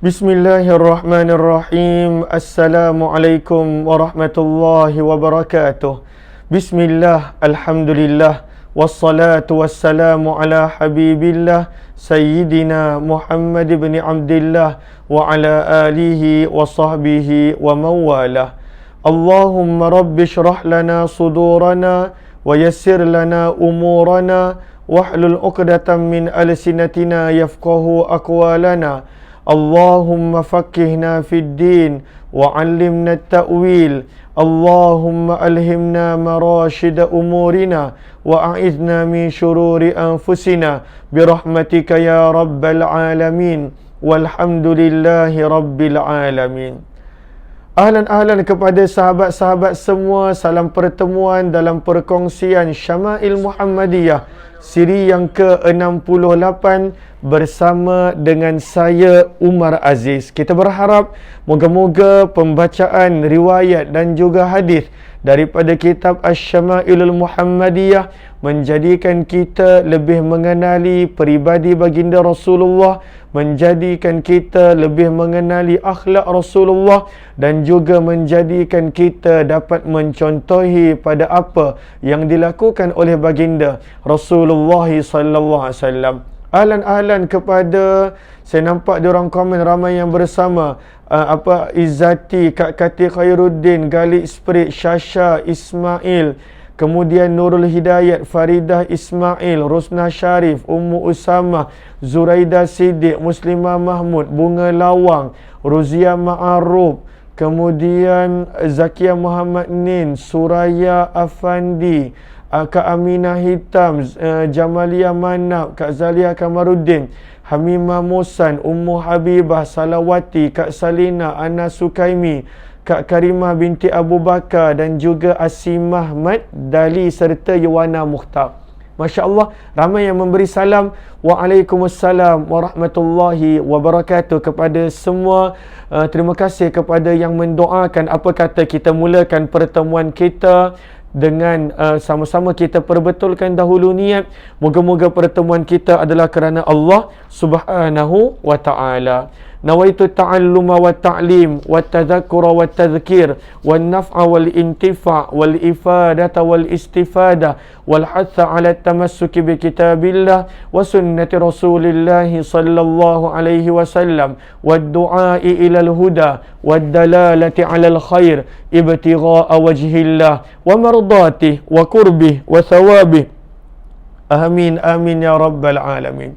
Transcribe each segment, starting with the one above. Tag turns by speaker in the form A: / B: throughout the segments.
A: Bismillahirrahmanirrahim. Assalamualaikum warahmatullahi wabarakatuh. Bismillah, alhamdulillah, wassalatu wassalamu ala habibillah Sayyidina Muhammad ibn Abdillah wa ala alihi wa sahbihi wa mawalah. Allahumma rabbi syrah lana sudurana wa yassir lana umurana wahlul uqdatan min alsinatina yafqahu aqwalana. Allahumma faqqihna fid din wa 'allimna at-ta'wil. Allahumma alhimna marashid umurina wa a'idna min syururi anfusina birahmatika ya rabbal alamin. Walhamdulillahi rabbil alamin. Ahlan kepada sahabat-sahabat semua. Salam pertemuan dalam perkongsian Syama'il Muhammadiyah siri yang ke-68 bersama dengan saya Umar Aziz. Kita berharap moga-moga pembacaan riwayat dan juga hadis daripada kitab Asy-Syama'ilul Muhammadiyah menjadikan kita lebih mengenali peribadi baginda Rasulullah, menjadikan kita lebih mengenali akhlak Rasulullah dan juga menjadikan kita dapat mencontohi pada apa yang dilakukan oleh baginda Rasulullah sallallahu alaihi wasallam. Ahlan kepada, saya nampak diorang komen ramai yang bersama, Izzati, Kak Kati Khairuddin, Galik Sprit, Syasha Ismail, kemudian Nurul Hidayat, Faridah Ismail, Rusna Syarif, Ummu Usama, Zuraida Siddiq, Muslimah Mahmud, Bunga Lawang, Ruzia Ma'aruf, kemudian Zakia Muhammad Nin, Suraya Afandi, Kak Aminah Hitam, Jamalia Manab, Kak Zalia Kamaruddin, Hamimah Musan, Ummu Habibah, Salawati, Kak Salina, Ana Sukaimi, Kak Karimah binti Abu Bakar dan juga Asim Ahmad Dali serta Yuwana Mukhtar. Masya Allah, ramai yang memberi salam. Waalaikumsalam warahmatullahi wabarakatuh kepada semua. Terima kasih kepada yang mendoakan. Apa kata kita mulakan pertemuan kita dengan sama-sama kita perbetulkan dahulu niat. Moga-moga pertemuan kita adalah kerana Allah Subhanahu wa ta'ala. Nawaitu ta'alluma wa ta'lim wa tadhakkura wa tadhkir wa naf'a wal intifa' wal ifadata wal istifada wal hatha ala tamassuki bi kitabillah wa sunnati rasulillahi sallallahu alaihi wasallam wa du'ai ilal huda wa dalalati ala al khair ibtigha'a wajhillah wa mardatihi wa qurbih wa thawabih. Amin amin ya rabbal alamin.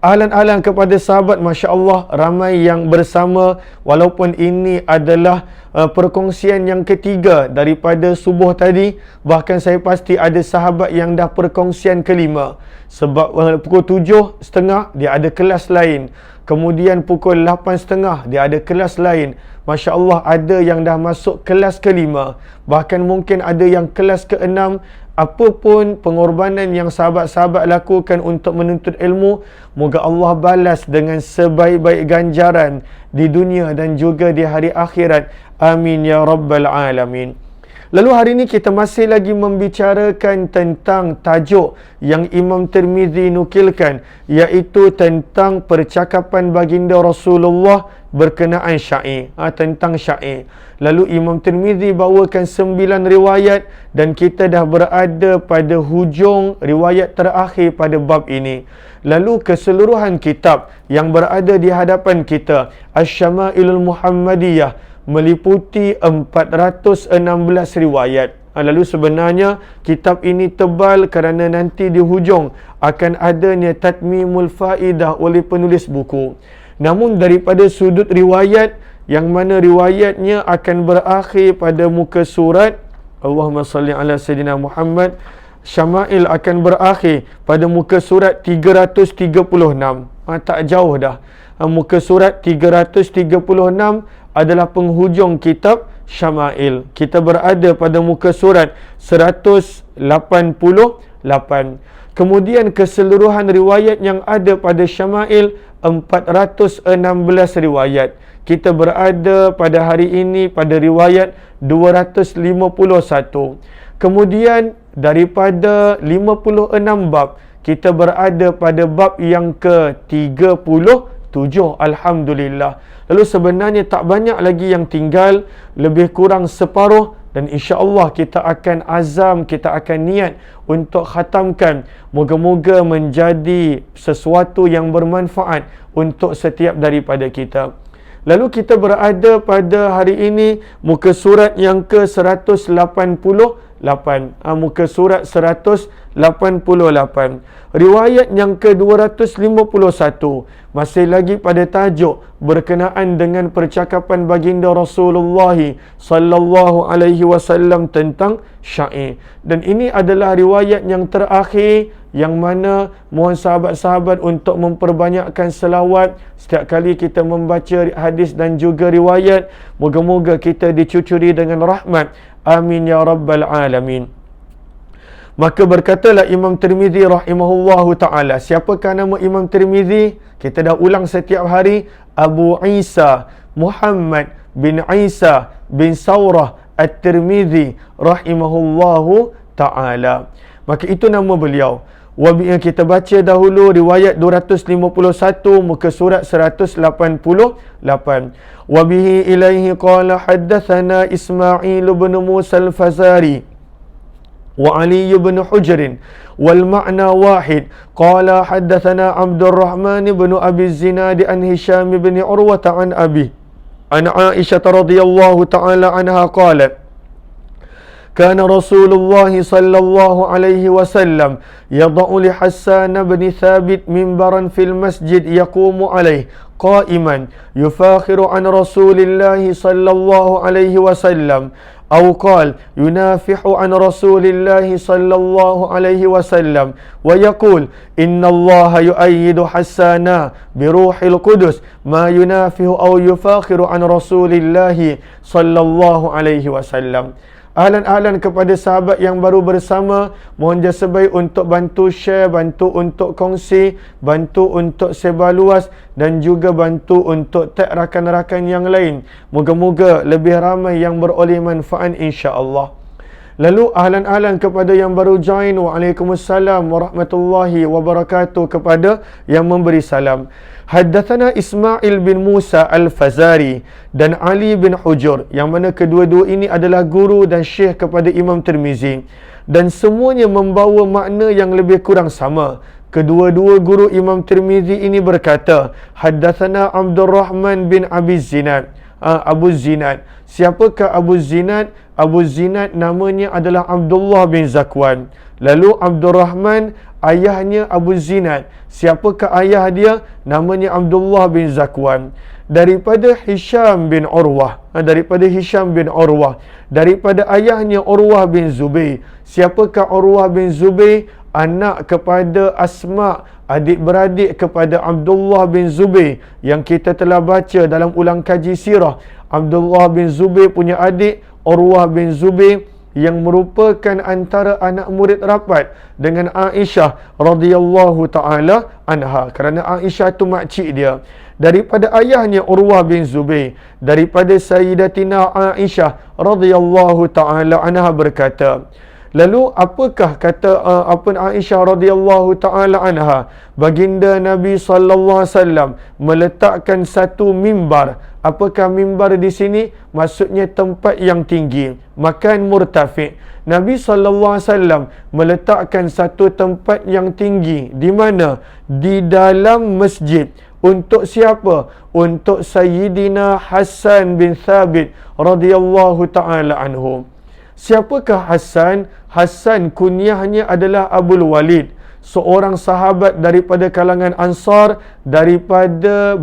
A: Ahlan kepada sahabat, Masya Allah, ramai yang bersama. Walaupun ini adalah perkongsian yang ketiga daripada subuh tadi, bahkan saya pasti ada sahabat yang dah perkongsian kelima. Sebab pukul 7.30 dia ada kelas lain, kemudian pukul 8.30 dia ada kelas lain. Masya Allah, ada yang dah masuk kelas kelima, bahkan mungkin ada yang kelas keenam. Apapun pengorbanan yang sahabat-sahabat lakukan untuk menuntut ilmu, moga Allah balas dengan sebaik-baik ganjaran di dunia dan juga di hari akhirat. Amin ya rabbal alamin. Lalu hari ini kita masih lagi membicarakan tentang tajuk yang Imam Tirmizi nukilkan, iaitu tentang percakapan baginda Rasulullah berkenaan syair, tentang syair. Lalu Imam Tirmizi bawakan 9 riwayat dan kita dah berada pada hujung riwayat terakhir pada bab ini. Lalu keseluruhan kitab yang berada di hadapan kita, Asy-Syama'ilul Muhammadiyah, meliputi 416 riwayat. Lalu sebenarnya kitab ini tebal kerana nanti di hujung akan adanya tatmimul faidah oleh penulis buku. Namun daripada sudut riwayat, yang mana riwayatnya akan berakhir pada muka surat, Allahumma salli ala Sayyidina Muhammad, Syama'il akan berakhir pada muka surat 336. Tak jauh dah. Muka surat 336 adalah penghujung kitab Syama'il. Kita berada pada muka surat 188. Kemudian keseluruhan riwayat yang ada pada Syama'il 416 riwayat. Kita berada pada hari ini pada riwayat 251. Kemudian daripada 56 bab, kita berada pada bab yang ke-33. 7. Alhamdulillah. Lalu sebenarnya tak banyak lagi yang tinggal, lebih kurang separuh, dan insya-Allah kita akan azam, kita akan niat untuk khatamkan. Moga-moga menjadi sesuatu yang bermanfaat untuk setiap daripada kita. Lalu kita berada pada hari ini muka surat yang ke-188. Muka surat 188. Riwayat yang ke-251. Masih lagi pada tajuk berkenaan dengan percakapan baginda Rasulullah sallallahu alaihi wasallam tentang syair. Dan ini adalah riwayat yang terakhir, yang mana mohon sahabat-sahabat untuk memperbanyakkan selawat setiap kali kita membaca hadis dan juga riwayat. Moga-moga kita dicucuri dengan rahmat. Amin ya rabbal alamin. Maka berkatalah Imam Tirmizi rahimahullahu ta'ala. Siapakah nama Imam Tirmizi? Kita dah ulang setiap hari. Abu Isa Muhammad bin Isa bin Saurah At-Tirmizi rahimahullahu ta'ala. Maka itu nama beliau. Kita baca dahulu riwayat 251 muka surat 188. Wabihi ilaihi qala haddathana Ismail bin Musa al-Fazari wa Ali bin Hujr wal ma'na wahid. Qala haddathana Abdurrahman bin Abi Zinad an Hisham bin Urwah an Abi an Aisyah radhiyallahu ta'ala anha qalat كان رسول الله صلى الله عليه وسلم يضع لحسان بن ثابت منبرا في المسجد يقوم عليه قائما يفاخر عن رسول الله صلى الله عليه وسلم أو قال ينافح عن رسول الله صلى الله عليه وسلم ويقول إن الله يؤيد حسانا بروح القدس ما ينافح أو يفاخر عن رسول الله صلى الله عليه وسلم. Ahlan-ahlan kepada sahabat yang baru bersama, mohon jasa baik untuk bantu share, bantu untuk kongsi, bantu untuk sebar luas dan juga bantu untuk tag rakan-rakan yang lain. Moga-moga lebih ramai yang beroleh manfaat insya-Allah. Lalu ahlan-ahlan kepada yang baru join, waalaikumsalam warahmatullahi wabarakatuh kepada yang memberi salam. Haddathana Ismail bin Musa al-Fazari dan Ali bin Hujr, yang mana kedua-dua ini adalah guru dan syekh kepada Imam Tirmizi, dan semuanya membawa makna yang lebih kurang sama. Kedua-dua guru Imam Tirmizi ini berkata, haddathana Abdurrahman bin Abi Zinad. Abu Zinad. Siapakah Abu Zinad? Abu Zinad namanya adalah Abdullah bin Zakwan. Lalu Abdurrahman, ayahnya Abu Zinad. Siapakah ayah dia? Namanya Abdullah bin Zakwan. Daripada Hisham bin Urwah. Daripada Hisham bin Urwah. Daripada ayahnya Urwah bin Zubair. Siapakah Urwah bin Zubair? Anak kepada Asma, adik-beradik kepada Abdullah bin Zubair, yang kita telah baca dalam ulang kaji sirah. Abdullah bin Zubair punya adik Urwah bin Zubair, yang merupakan antara anak murid rapat dengan Aisyah radhiyallahu taala anha, kerana Aisyah tu makcik dia. Daripada ayahnya Urwah bin Zubair, daripada Sayyidatina Aisyah radhiyallahu taala anha berkata, lalu apakah kata Aisyah radhiyallahu taala anha? Baginda Nabi sallallahu alaihi wasallam meletakkan satu mimbar. Apakah mimbar di sini? Maksudnya tempat yang tinggi, makan murtafi'. Nabi sallallahu alaihi wasallam meletakkan satu tempat yang tinggi. Di mana? Di dalam masjid. Untuk siapa? Untuk Sayyidina Hasan bin Thabit radhiyallahu taala anhu. Siapakah Hasan? Hasan kunyahnya adalah Abul Walid, seorang sahabat daripada kalangan Ansar, daripada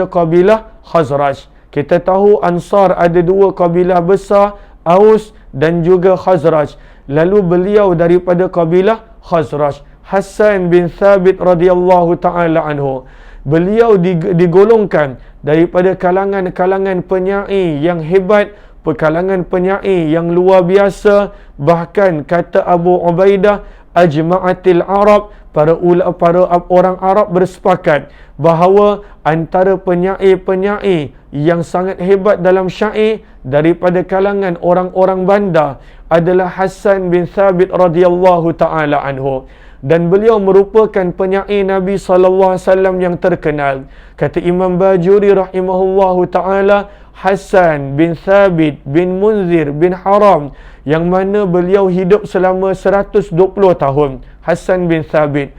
A: kabilah Khazraj. Kita tahu Ansar ada dua kabilah besar, Aus dan juga Khazraj. Lalu beliau daripada kabilah Khazraj, Hasan bin Thabit radhiyallahu taala anhu. Beliau digolongkan daripada kalangan penyair yang hebat, kalangan penyair yang luar biasa. Bahkan kata Abu Ubaidah, ajma'atil Arab, para orang Arab bersepakat bahawa antara penyair-penyair yang sangat hebat dalam syair daripada kalangan orang-orang bandar adalah Hasan bin Thabit radhiyallahu taala anhu. dan beliau merupakan penyair Nabi SAW yang terkenal. Kata Imam Bajuri rahimahullahu ta'ala, Hassan bin Thabit bin Munzir bin Haram, yang mana beliau hidup selama 120 tahun. Hassan bin Thabit,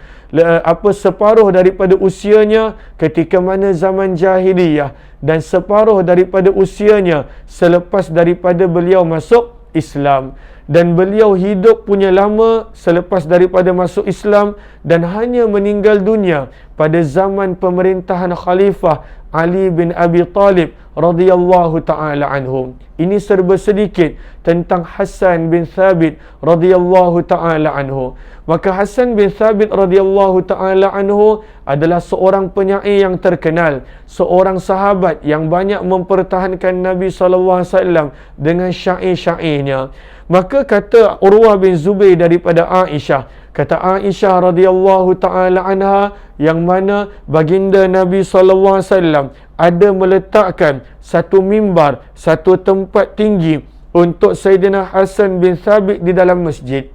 A: separuh daripada usianya ketika mana zaman jahiliyah, dan separuh daripada usianya selepas daripada beliau masuk Islam. Dan beliau hidup punya lama selepas daripada masuk Islam, dan hanya meninggal dunia pada zaman pemerintahan Khalifah Ali bin Abi Talib radhiyallahu ta'ala anhum. Ini serba sedikit tentang Hassan bin Thabit radhiyallahu ta'ala anhu. Maka Hassan bin Thabit radhiyallahu ta'ala anhu adalah seorang penyair yang terkenal, seorang sahabat yang banyak mempertahankan Nabi SAW dengan syair-syairnya. Maka kata Urwah bin Zubair daripada Aisyah, kata Aisyah radhiyallahu ta'ala anha, yang mana baginda Nabi SAW ada meletakkan satu mimbar, satu tempat tinggi untuk Sayyidina Hassan bin Thabit di dalam masjid.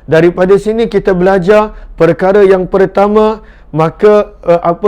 A: Daripada sini kita belajar perkara yang pertama, maka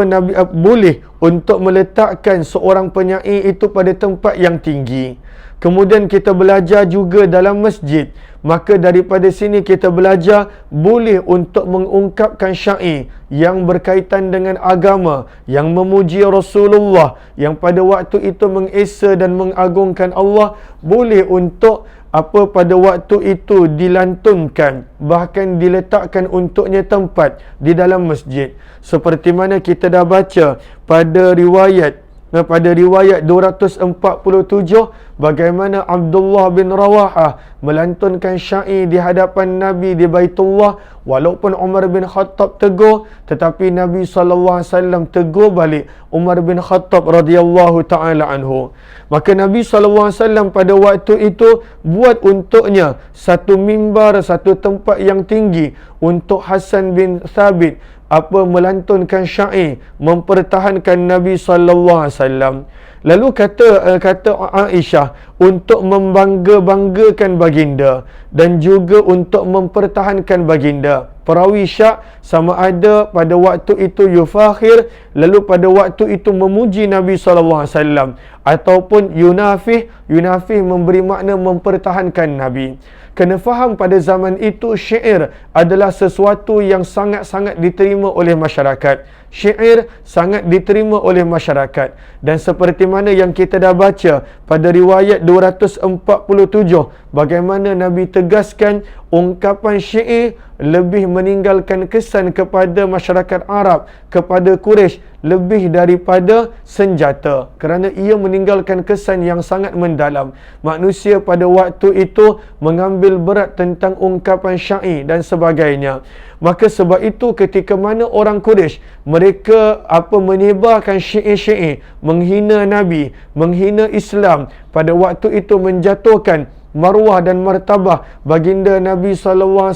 A: Nabi boleh untuk meletakkan seorang penyair itu pada tempat yang tinggi. Kemudian kita belajar juga dalam masjid, maka daripada sini kita belajar boleh untuk mengungkapkan syair yang berkaitan dengan agama, yang memuji Rasulullah, yang pada waktu itu mengesa dan mengagungkan Allah, boleh untuk pada waktu itu dilantunkan, bahkan diletakkan untuknya tempat di dalam masjid. Seperti mana kita dah baca pada riwayat 247, bagaimana Abdullah bin Rawahah melantunkan syair di hadapan Nabi di Baitullah, walaupun Umar bin Khattab tegur, tetapi Nabi SAW tegur balik Umar bin Khattab radhiyallahu ta'ala anhu. Maka Nabi SAW pada waktu itu buat untuknya satu mimbar, satu tempat yang tinggi untuk Hassan bin Thabit melantunkan syair mempertahankan Nabi SAW. Lalu kata Aisyah, untuk membangga-banggakan baginda dan juga untuk mempertahankan baginda. Perawi syak sama ada pada waktu itu yufakhir, lalu pada waktu itu memuji Nabi SAW, ataupun yunafih memberi makna mempertahankan Nabi. Kena faham pada zaman itu syair adalah sesuatu yang sangat-sangat diterima oleh masyarakat. Syair sangat diterima oleh masyarakat. Dan seperti mana yang kita dah baca pada riwayat 247, bagaimana Nabi tegaskan ungkapan syair lebih meninggalkan kesan kepada masyarakat Arab, kepada Quraisy, lebih daripada senjata, kerana ia meninggalkan kesan yang sangat mendalam. Manusia pada waktu itu mengambil berat tentang ungkapan syair dan sebagainya. Maka sebab itu ketika mana orang Quraisy mereka menyebarkan syair-syair menghina Nabi, menghina Islam, pada waktu itu menjatuhkan maruah dan martabah baginda Nabi SAW,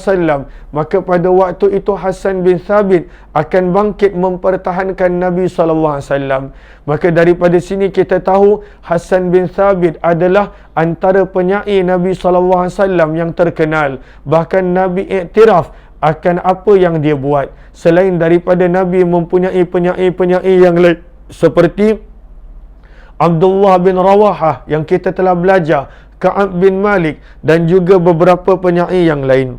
A: maka pada waktu itu Hassan bin Thabit akan bangkit mempertahankan Nabi SAW. Maka daripada sini kita tahu Hassan bin Thabit adalah antara penyair Nabi SAW yang terkenal. Bahkan Nabi iktiraf akan apa yang dia buat. Selain daripada Nabi mempunyai penyair-penyair yang lain seperti Abdullah bin Rawahah yang kita telah belajar, Ka'ab bin Malik, dan juga beberapa penyair yang lain.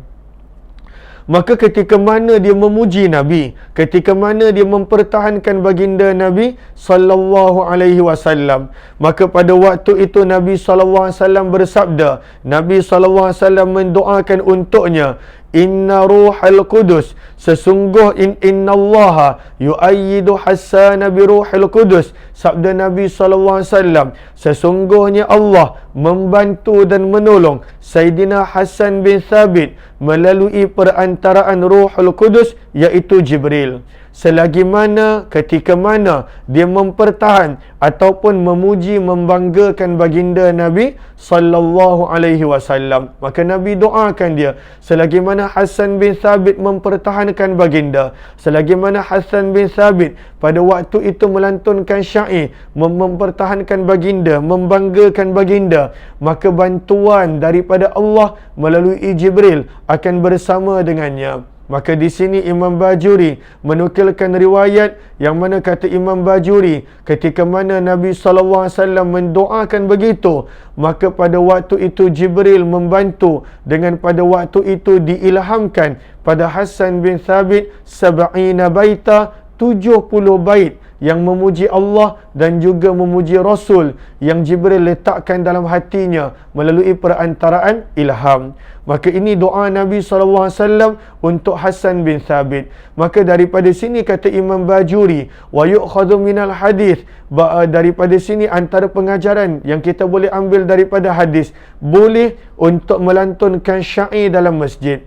A: Maka ketika mana dia memuji Nabi, ketika mana dia mempertahankan baginda Nabi sallallahu alaihi wasallam, maka pada waktu itu Nabi sallallahu alaihi wasallam bersabda, Nabi sallallahu alaihi wasallam mendoakan untuknya, Inna ruhal qudus, sesungguh innallaha yu'ayyidu Hassan bi ruhil qudus. Sabda Nabi SAW, sesungguhnya Allah membantu dan menolong Sayyidina Hassan bin Thabit melalui perantaraan Ruhul Qudus, iaitu Jibril. Selagi mana, ketika mana dia mempertahan ataupun memuji, membanggakan baginda Nabi sallallahu alaihi wasallam, maka Nabi doakan dia. Selagi mana Hassan bin Thabit mempertahankan baginda, selagi mana Hassan bin Thabit pada waktu itu melantunkan syair mempertahankan baginda, membanggakan baginda, maka bantuan daripada Allah melalui Jibril akan bersama dengannya. Maka di sini Imam Bajuri menukilkan riwayat yang mana kata Imam Bajuri, ketika mana Nabi SAW mendoakan begitu, maka pada waktu itu Jibril membantu dengan pada waktu itu diilhamkan pada Hassan bin Thabit 70 baita, 70 bait yang memuji Allah dan juga memuji Rasul yang Jibril letakkan dalam hatinya melalui perantaraan ilham. Maka ini doa Nabi SAW untuk Hassan bin Thabit. Maka daripada sini kata Imam Bajuri, wa yu'khadhu minal hadis, daripada sini antara pengajaran yang kita boleh ambil daripada hadis, boleh untuk melantunkan syair dalam masjid.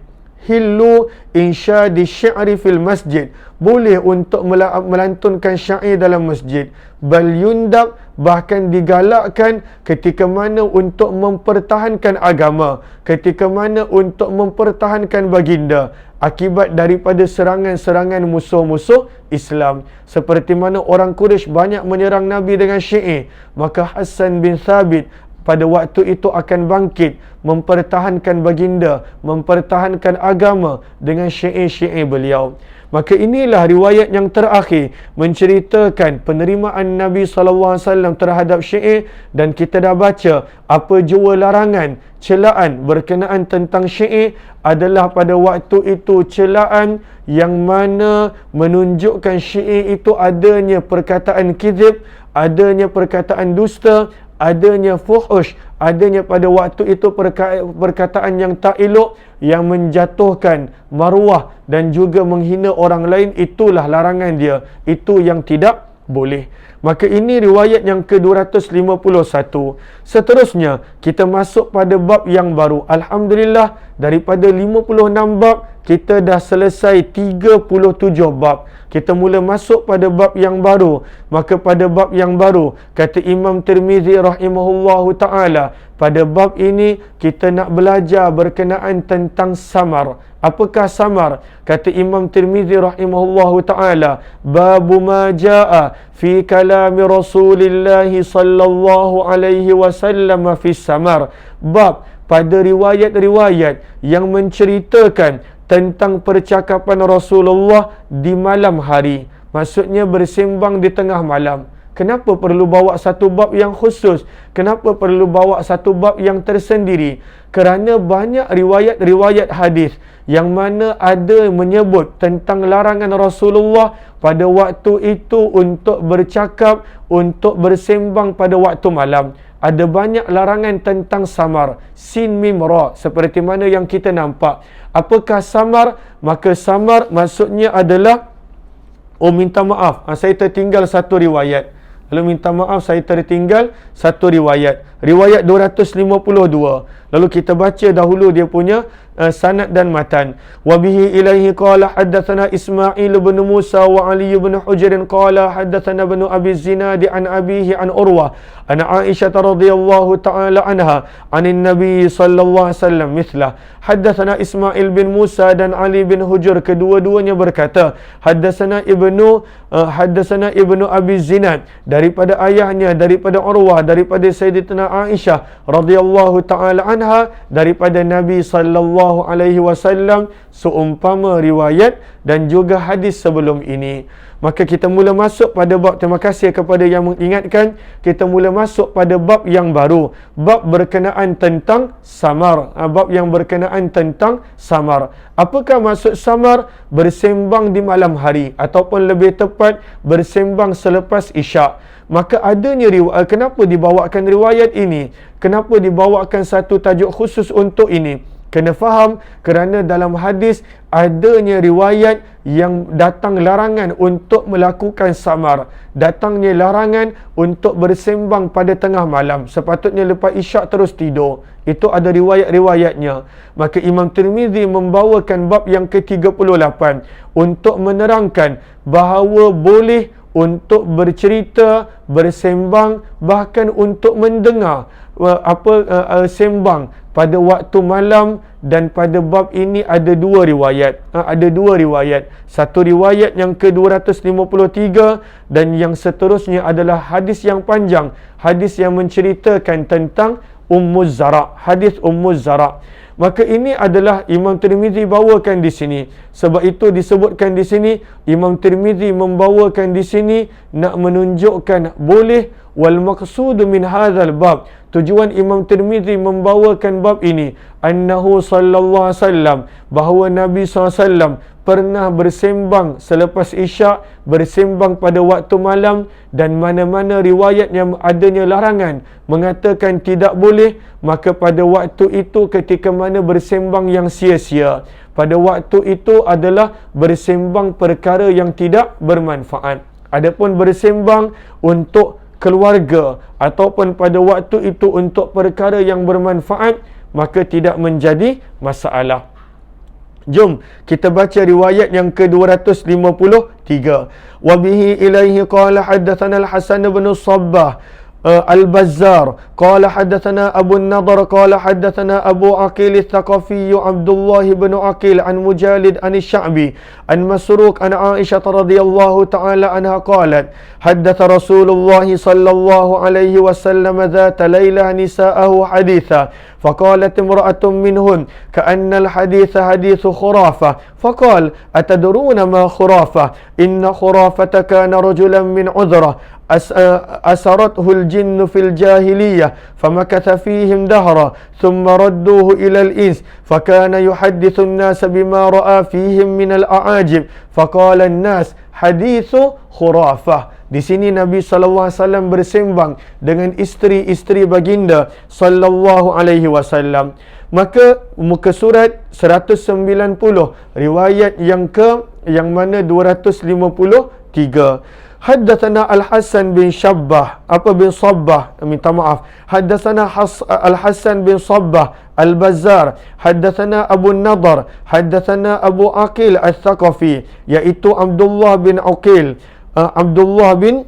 A: Hillu insyadi syi'ri fil masjid, boleh untuk melantunkan syair dalam masjid. Bal yundab, bahkan digalakkan ketika mana untuk mempertahankan agama, ketika mana untuk mempertahankan baginda akibat daripada serangan-serangan musuh-musuh Islam. Seperti mana orang Quraisy banyak menyerang Nabi dengan syair, maka Hassan bin Thabit pada waktu itu akan bangkit mempertahankan baginda, mempertahankan agama dengan syair-syair beliau. Maka inilah riwayat yang terakhir menceritakan penerimaan Nabi SAW terhadap syair, dan kita dah baca apa jua larangan, celaan berkenaan tentang syair adalah pada waktu itu celaan yang mana menunjukkan syair itu adanya perkataan kizib, adanya perkataan dusta, adanya fuhush, adanya pada waktu itu perkataan yang tak elok, yang menjatuhkan maruah dan juga menghina orang lain. Itulah larangan dia, itu yang tidak boleh. Maka ini riwayat yang ke-251. Seterusnya kita masuk pada bab yang baru. Alhamdulillah, daripada 56 bab kita dah selesai 37 bab. Kita mula masuk pada bab yang baru. Maka pada bab yang baru kata Imam Tirmizi rahimahullahu ta'ala, pada bab ini kita nak belajar berkenaan tentang samar. Apakah samar? Kata Imam Tirmizi rahimahullahu ta'ala, babu ma jaa fi kalami Rasulillah sallallahu alaihi wasallam fi samar. Bab pada riwayat-riwayat yang menceritakan tentang percakapan Rasulullah di malam hari. Maksudnya bersembang di tengah malam. Kenapa perlu bawa satu bab yang khusus? Kenapa perlu bawa satu bab yang tersendiri? Kerana banyak riwayat-riwayat hadis yang mana ada menyebut tentang larangan Rasulullah pada waktu itu untuk bercakap, untuk bersembang pada waktu malam. Ada banyak larangan tentang samar, sin mim ra, seperti mana yang kita nampak. Apakah samar? Maka samar maksudnya adalah, oh minta maaf, saya tertinggal satu riwayat. Lalu minta maaf, saya tertinggal satu riwayat. Riwayat 252. Lalu kita baca dahulu dia punya sanad dan matan. Wa bihi ilaihi qala haddatsana Ismail bin Musa wa Ali bin Hujr qala haddatsana ibn Abi Zinad an abihi an Urwah an Aisyah radhiyallahu ta'ala anha anin Nabi sallallahu alaihi wasallam mithlah. Haddatsana Ismail bin Musa dan Ali bin Hujr, kedua-duanya berkata haddatsana ibnu Abi Zinad daripada ayahnya, daripada Urwah, daripada Sayyidatina Aisyah radhiyallahu ta'ala anha, daripada Nabi sallallahu alaihi wasallam, seumpama riwayat dan juga hadis sebelum ini. Maka kita mula masuk pada bab, terima kasih kepada yang mengingatkan, kita mula masuk pada bab yang baru, bab berkenaan tentang samar. Bab yang berkenaan tentang samar. Apakah maksud samar? Bersembang di malam hari, ataupun lebih tepat bersembang selepas isyak. Maka adanya riwayat, kenapa dibawakan riwayat ini? Kenapa dibawakan satu tajuk khusus untuk ini? Kena faham, kerana dalam hadis adanya riwayat yang datang larangan untuk melakukan samar. Datangnya larangan untuk bersembang pada tengah malam. Sepatutnya lepas isyak terus tidur. Itu ada riwayat-riwayatnya. Maka Imam Tirmizi membawakan bab yang ke-38 untuk menerangkan bahawa boleh untuk bercerita, bersembang, bahkan untuk mendengar sembang pada waktu malam. Dan pada bab ini ada dua riwayat. Satu riwayat yang ke-253 dan yang seterusnya adalah hadis yang panjang, hadis yang menceritakan tentang Ummuz Zara', hadis Ummuz Zara'. Maka ini adalah Imam Tirmizi bawakan di sini. Sebab itu disebutkan di sini, Imam Tirmizi membawakan di sini nak menunjukkan boleh, wal maqsudu min hadzal bab. Tujuan Imam Tirmizi membawakan bab ini, annahu sallallahu alaihi wasallam, bahawa Nabi SAW pernah bersembang selepas isyak, bersembang pada waktu malam, dan mana-mana riwayat yang adanya larangan mengatakan tidak boleh, maka pada waktu itu ketika mana bersembang yang sia-sia, pada waktu itu adalah bersembang perkara yang tidak bermanfaat. Adapun bersembang untuk keluarga ataupun pada waktu itu untuk perkara yang bermanfaat, maka tidak menjadi masalah. Jom kita baca riwayat yang ke-253. Wa bihi ilaihi qala haddatsana al-Hasan bin Sabbah البزار قال حدثنا أبو النضر قال حدثنا أبو عقيل الثقفي عبد الله بن عقيل عن مجالد عن الشعبي عن مسروق عن عائشة رضي الله تعالى عنها قالت حدث رسول الله صلى الله عليه وسلم ذات ليلة نساءه حديثا فقالت امرأة منهن كأن الحديث حديث خرافة فقال أتدرون ما خرافة إن خرافة كان رجلا من عذرة أسرته الجن في الجاهلية فمكث فيهم دهرا ثم ردوه إلى الإنس فكان يحدث الناس بما رأى فيهم من الأعاجب فقال الناس حديث خرافة. Di sini Nabi SAW bersembang dengan isteri-isteri baginda sallallahu alaihi wasallam. Maka muka surat 190, riwayat yang mana 253. Haddatsana Al-Hasan bin Shabbah, bin Sabbah, minta maaf. Haddatsana Al-Hasan bin Sabbah Al-Bazzar, haddatsana Abu Nadar, haddatsana Abu Aqil Al-Thaqafi, iaitu Abdullah bin Aqil. Abdullah bin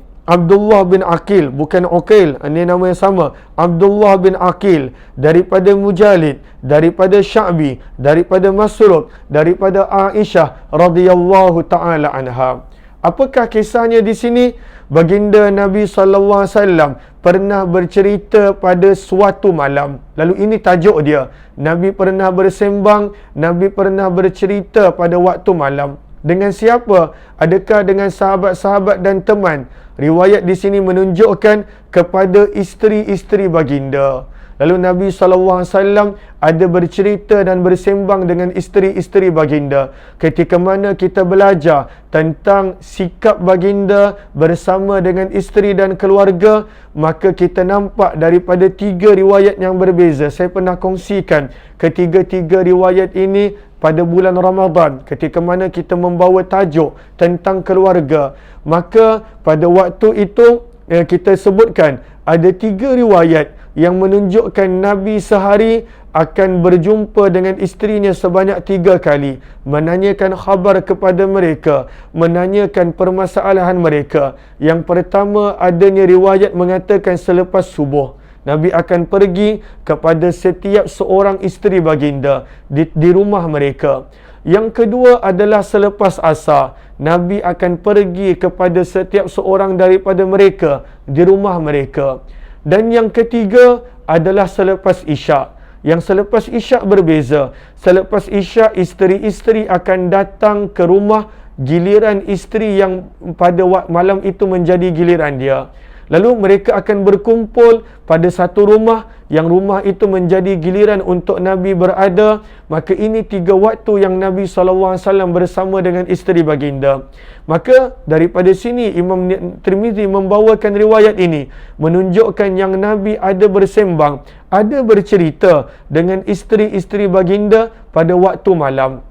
A: Aqil, bukan Uqail, ini nama yang sama. Abdullah bin Aqil daripada Mujalid, daripada Sya'bi, daripada Masruq, daripada Aisyah radhiyallahu taala anha. Apakah kisahnya di sini? Baginda Nabi SAW pernah bercerita pada suatu malam. Lalu ini tajuk dia. Nabi pernah bersembang, Nabi pernah bercerita pada waktu malam. Dengan siapa? Adakah dengan sahabat-sahabat dan teman? Riwayat di sini menunjukkan kepada isteri-isteri baginda. Lalu Nabi SAW ada bercerita dan bersembang dengan isteri-isteri baginda. Ketika mana kita belajar tentang sikap baginda bersama dengan isteri dan keluarga, maka kita nampak daripada 3 riwayat yang berbeza. Saya pernah kongsikan ketiga-tiga riwayat ini pada bulan Ramadan, ketika mana kita membawa tajuk tentang keluarga. Maka pada waktu itu kita sebutkan ada 3 riwayat yang menunjukkan Nabi sehari akan berjumpa dengan isterinya sebanyak 3 kali, menanyakan khabar kepada mereka, menanyakan permasalahan mereka. Yang pertama, adanya riwayat mengatakan selepas subuh Nabi akan pergi kepada setiap seorang isteri baginda di rumah mereka. Yang kedua adalah selepas asar, Nabi akan pergi kepada setiap seorang daripada mereka di rumah mereka. Dan yang ketiga adalah selepas isyak. Yang selepas isyak berbeza. Selepas isyak, isteri-isteri akan datang ke rumah giliran isteri yang pada malam itu menjadi giliran dia. Lalu mereka akan berkumpul pada satu rumah, yang rumah itu menjadi giliran untuk Nabi berada. Maka ini 3 waktu yang Nabi SAW bersama dengan isteri baginda. Maka daripada sini Imam Tirmizi membawakan riwayat ini menunjukkan yang Nabi ada bersembang, ada bercerita dengan isteri-isteri baginda pada waktu malam.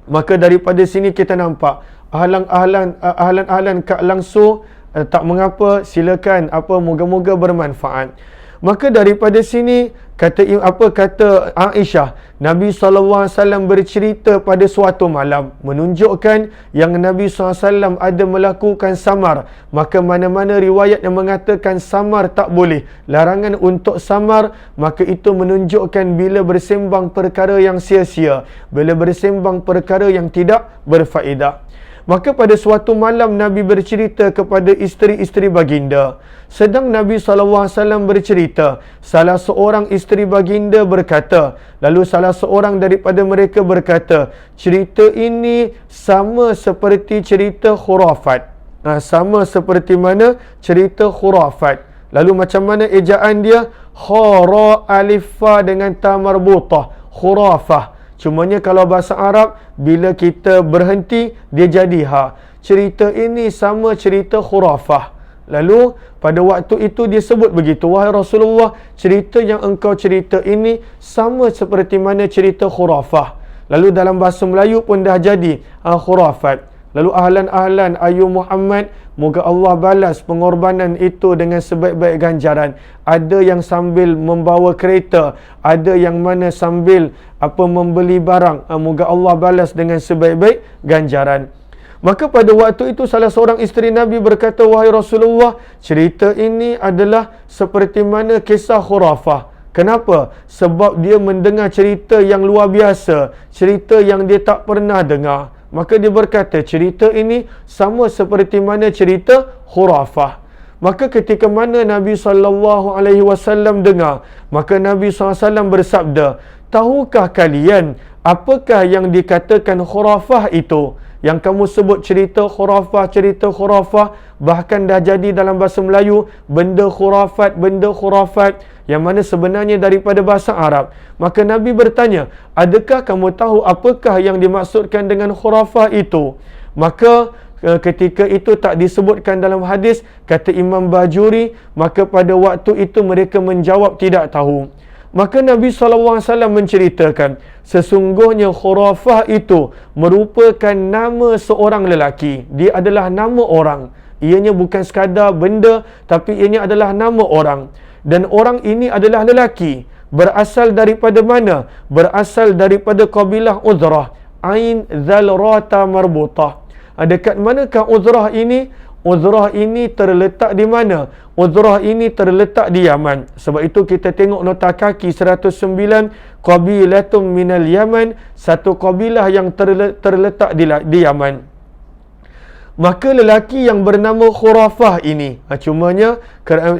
A: Maka daripada sini kita nampak ahlan Kak Langsu, tak mengapa, silakan, moga-moga bermanfaat. Maka daripada sini kata Aisyah, Nabi SAW bercerita pada suatu malam, menunjukkan yang Nabi SAW ada melakukan samar. Maka mana-mana riwayat yang mengatakan samar tak boleh, larangan untuk samar, maka itu menunjukkan bila bersembang perkara yang sia-sia, bila bersembang perkara yang tidak berfaedah. Maka pada suatu malam Nabi bercerita kepada isteri-isteri baginda. Sedang Nabi SAW bercerita, salah seorang isteri baginda berkata, lalu salah seorang daripada mereka berkata, cerita ini sama seperti cerita khurafat. Sama seperti mana cerita khurafat. Lalu macam mana ejaan dia? Khara alif fa dengan ta marbutah, khurafah. Cumanya kalau bahasa Arab, bila kita berhenti, dia jadi ha. Cerita ini sama cerita khurafah. Lalu, pada waktu itu dia sebut begitu, wahai Rasulullah, cerita yang engkau cerita ini sama seperti mana cerita khurafah. Lalu dalam bahasa Melayu pun dah jadi khurafat. Lalu ahlan-ahlan ayu Muhammad, moga Allah balas pengorbanan itu dengan sebaik-baik ganjaran. Ada yang sambil membawa kereta, ada yang mana sambil membeli barang. Moga Allah balas dengan sebaik-baik ganjaran. Maka pada waktu itu salah seorang isteri Nabi berkata, wahai Rasulullah, cerita ini adalah seperti mana kisah khurafah. Kenapa? Sebab dia mendengar cerita yang luar biasa, cerita yang dia tak pernah dengar. Maka dia berkata, cerita ini sama seperti mana cerita khurafah. Maka ketika mana Nabi SAW dengar, maka Nabi SAW bersabda, tahukah kalian apakah yang dikatakan khurafah itu? Yang kamu sebut cerita khurafah, bahkan dah jadi dalam bahasa Melayu, benda khurafat, yang mana sebenarnya daripada bahasa Arab. Maka Nabi bertanya, adakah kamu tahu apakah yang dimaksudkan dengan khurafah itu? Maka ketika itu tak disebutkan dalam hadis, kata Imam Bajuri, maka pada waktu itu mereka menjawab tidak tahu. Maka Nabi SAW menceritakan, sesungguhnya khurafah itu merupakan nama seorang lelaki. Dia adalah nama orang. Ianya bukan sekadar benda, tapi ianya adalah nama orang. Dan orang ini adalah lelaki. Berasal daripada mana? Berasal daripada kabilah Uzrah. Ain Zal Rata Marbutah. Dekat manakah Uzrah ini? Uzrah ini terletak di mana? Uzrah ini terletak di Yaman. Sebab itu kita tengok nota kaki 109, qabilatum minal Yaman, satu kabilah yang terletak di Yaman. Maka lelaki yang bernama khurafah ini, cumanya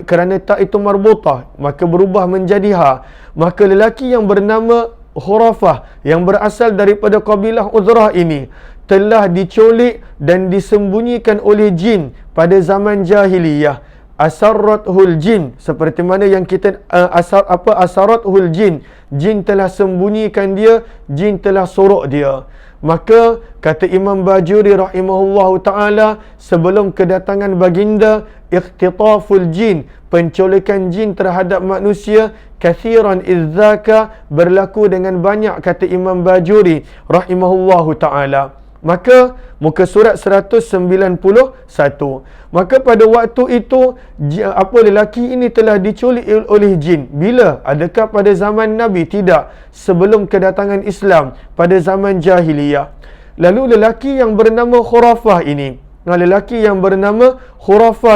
A: kerana tak itu marbutah, maka berubah menjadi ha. Maka lelaki yang bernama khurafah yang berasal daripada kabilah Uzrah ini telah diculik dan disembunyikan oleh jin pada zaman jahiliyah. Asarrathul jin, seperti mana yang kita asarathul jin, jin telah sembunyikan dia, jin telah sorok dia. Maka kata Imam Bajuri rahimahullahu taala, sebelum kedatangan baginda, iqtitaful jin, penculikan jin terhadap manusia, kathiran izzaka, berlaku dengan banyak, kata Imam Bajuri rahimahullahu taala. Maka muka surat 191. Maka pada waktu itu lelaki ini telah diculik oleh jin. Bila? Adakah pada zaman Nabi? Tidak. Sebelum kedatangan Islam, pada zaman jahiliyah. Lalu lelaki yang bernama khurafah